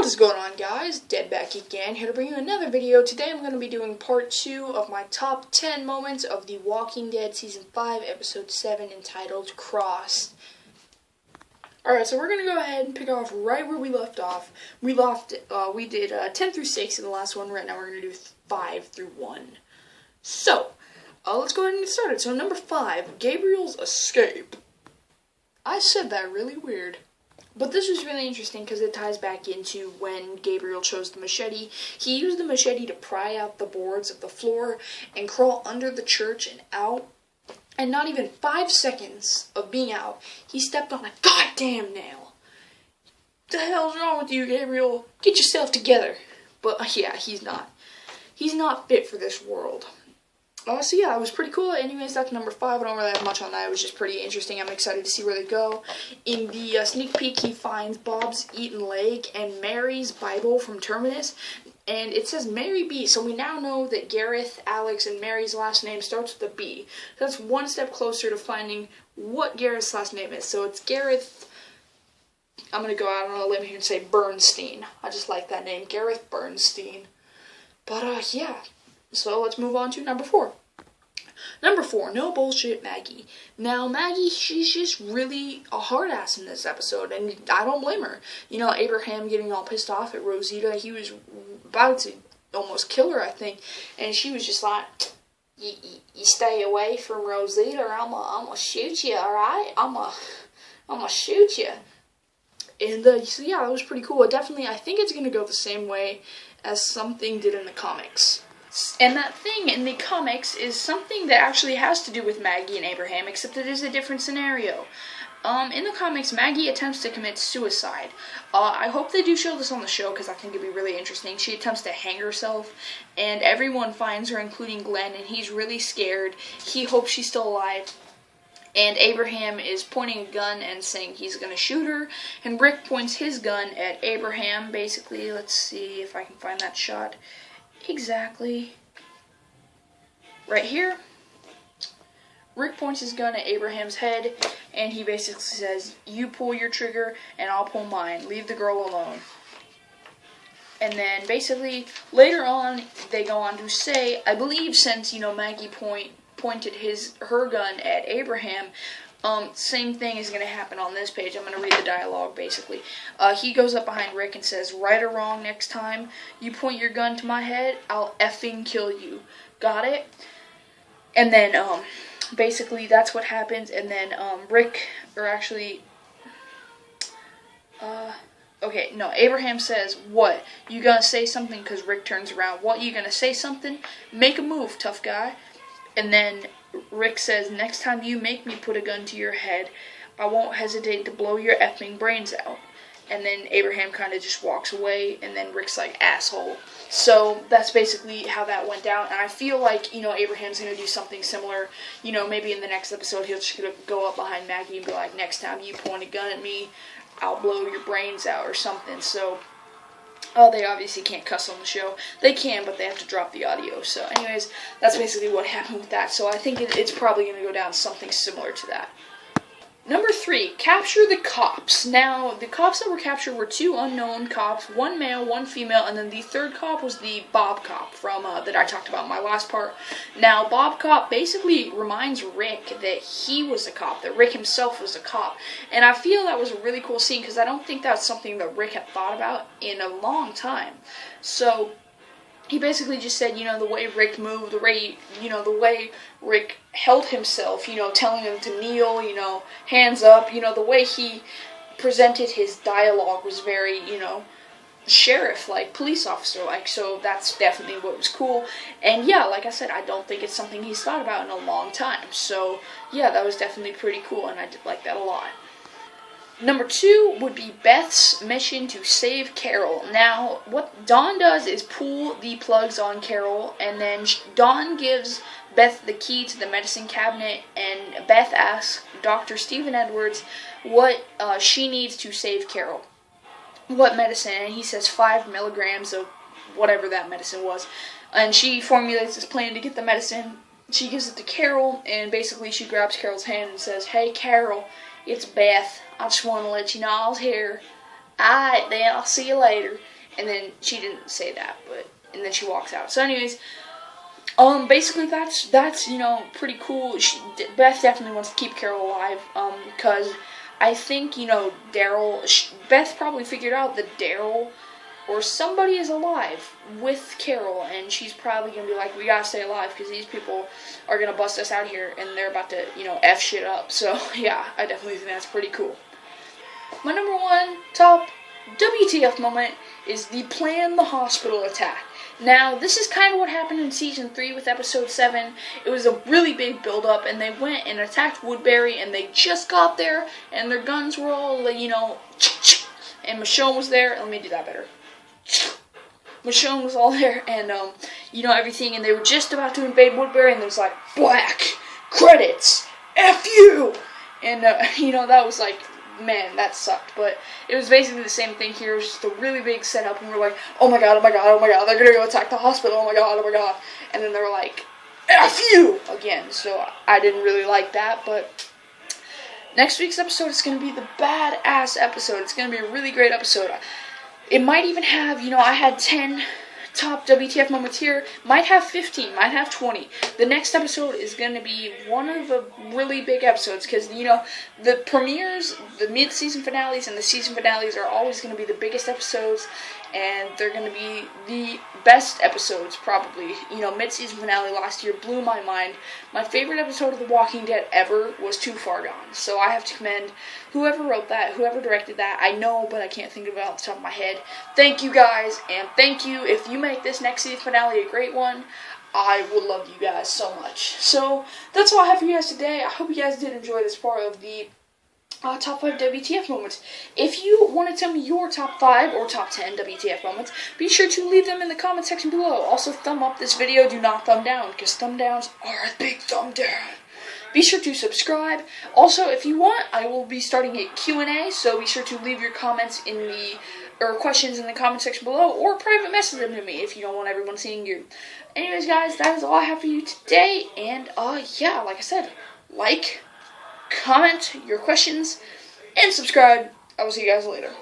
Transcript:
What is going on, guys? Dead back again, here to bring you another video. Today I'm going to be doing part 2 of my top 10 moments of The Walking Dead Season 5, Episode 7, entitled Crossed. Alright, so we're going to go ahead and pick off right where we left off. We did 10 through 6 in the last one. Right now we're going to do 5 through 1. So, let's go ahead and get started. So number 5, Gabriel's escape. I said that really weird. But this was really interesting because it ties back into when Gabriel chose the machete. He used the machete to pry out the boards of the floor and crawl under the church and out. And not even 5 seconds of being out, he stepped on a goddamn nail. What the hell's wrong with you, Gabriel? Get yourself together. But yeah, he's not. He's not fit for this world. So yeah, it was pretty cool. Anyways, that's number 5. I don't really have much on that. It was just pretty interesting. I'm excited to see where they go. In the sneak peek, he finds Bob's eaten leg and Mary's Bible from Terminus. And it says Mary B. So we now know that Gareth, Alex, and Mary's last name starts with a B. So that's one step closer to finding what Gareth's last name is. So it's Gareth, I'm going to go out on a limb here and say Bernstein. I just like that name, Gareth Bernstein. But yeah. So let's move on to number 4. Number 4, no bullshit Maggie. Now, Maggie, she's just really a hard ass in this episode, and I don't blame her. You know, Abraham getting all pissed off at Rosita, he was about to almost kill her, I think, and she was just like, you stay away from Rosita or I'm gonna shoot you, alright? I'm gonna shoot you. And so yeah, that was pretty cool. Definitely, I think it's gonna go the same way as something did in the comics. And that thing in the comics is something that actually has to do with Maggie and Abraham, except it is a different scenario. In the comics, Maggie attempts to commit suicide. I hope they do show this on the show, because I think it'd be really interesting. She attempts to hang herself, and everyone finds her, including Glenn, and he's really scared. He hopes she's still alive. And Abraham is pointing a gun and saying he's going to shoot her. And Rick points his gun at Abraham, basically. Let's see if I can find that shot. Exactly. Right here. Rick points his gun at Abraham's head, and he basically says, you pull your trigger, and I'll pull mine. Leave the girl alone. And then, basically, later on, they go on to say, I believe since, Maggie pointed her gun at Abraham, same thing is going to happen on this page. I'm going to read the dialogue, basically. He goes up behind Rick and says, right or wrong next time you point your gun to my head, I'll effing kill you. Got it? And then, basically, that's what happens. And then, Abraham says, what? You gonna say something? Because Rick turns around. What, you gonna say something? Make a move, tough guy. And then Rick says, next time you make me put a gun to your head, I won't hesitate to blow your effing brains out. And then Abraham kind of just walks away, and then Rick's like, asshole. So that's basically how that went down. And I feel like, Abraham's going to do something similar. Maybe in the next episode he'll just go up behind Maggie and be like, next time you point a gun at me, I'll blow your brains out or something. So, they obviously can't cuss on the show. They can, but they have to drop the audio. So anyways, that's basically what happened with that. So I think it's probably going to go down something similar to that. Number 3, capture the cops. Now, the cops that were captured were 2 unknown cops, 1 male, 1 female, and then the 3rd cop was the Bob cop from that I talked about in my last part. Now, Bob cop basically reminds Rick that he was a cop, that Rick himself was a cop. And I feel that was a really cool scene because I don't think that's something that Rick had thought about in a long time. So he basically just said, the way Rick moved, the way Rick held himself, telling him to kneel, hands up, the way he presented his dialogue was very, sheriff-like, police officer-like, so that's definitely what was cool. And yeah, like I said, I don't think it's something he's thought about in a long time, so yeah, that was definitely pretty cool, and I did like that a lot. Number 2 would be Beth's mission to save Carol. Now, what Dawn does is pull the plugs on Carol, and then Dawn gives Beth the key to the medicine cabinet, and Beth asks Dr. Stephen Edwards what she needs to save Carol. What medicine? And he says 5 milligrams of whatever that medicine was. And she formulates this plan to get the medicine. She gives it to Carol, and basically she grabs Carol's hand and says, hey, Carol, it's Beth. I just want to let you know I was here. alright then, I'll see you later. And then she didn't say that, and then she walks out. So anyways, basically that's you know, pretty cool. Beth definitely wants to keep Carol alive, because I think, you know, Beth probably figured out that Daryl or somebody is alive with Carol, and she's probably going to be like, we got to stay alive because these people are going to bust us out here, and they're about to, you know, F shit up. So, yeah, I definitely think that's pretty cool. My number one top WTF moment is the Plan the Hospital attack. Now, this is kind of what happened in Season 3 with Episode 7. It was a really big build-up, and they went and attacked Woodbury, and they just got there, and their guns were all, you know, and Michonne was there. Let me do that better. Michonne was all there, and, you know, everything, and they were just about to invade Woodbury, and there was, like, black credits, F you! And, you know, that was, like, man, that sucked, but it was basically the same thing here. It was just a really big setup, and we're like, oh my god, they're gonna go attack the hospital, oh my god, and then they were like, F you! Again, so I didn't really like that, but next week's episode is gonna be the badass episode. It's gonna be a really great episode. It might even have, you know, I had 10 top WTF moments here, might have 15, might have 20. The next episode is going to be one of the really big episodes, because, you know, the premieres, the mid-season finales, and the season finales are always going to be the biggest episodes, and they're going to be the best episodes, probably. You know, mid-season finale last year blew my mind. My favorite episode of The Walking Dead ever was Too Far Gone, so I have to commend whoever wrote that, whoever directed that. I know, but I can't think of it off the top of my head. Thank you guys, and thank you. If you make this next season finale a great one, I will love you guys so much. So, that's all I have for you guys today. I hope you guys did enjoy this part of the top 5 WTF moments. If you want to tell me your top 5 or top 10 WTF moments, be sure to leave them in the comment section below. Also, thumb up this video, do not thumb down, because thumb downs are a big thumb down. Be sure to subscribe. Also, if you want, I will be starting a Q&A, so be sure to leave your comments or questions in the comment section below, or private message them to me if you don't want everyone seeing you. Anyways, guys, that is all I have for you today, and, yeah, like I said, like, comment your questions, and subscribe. I will see you guys later.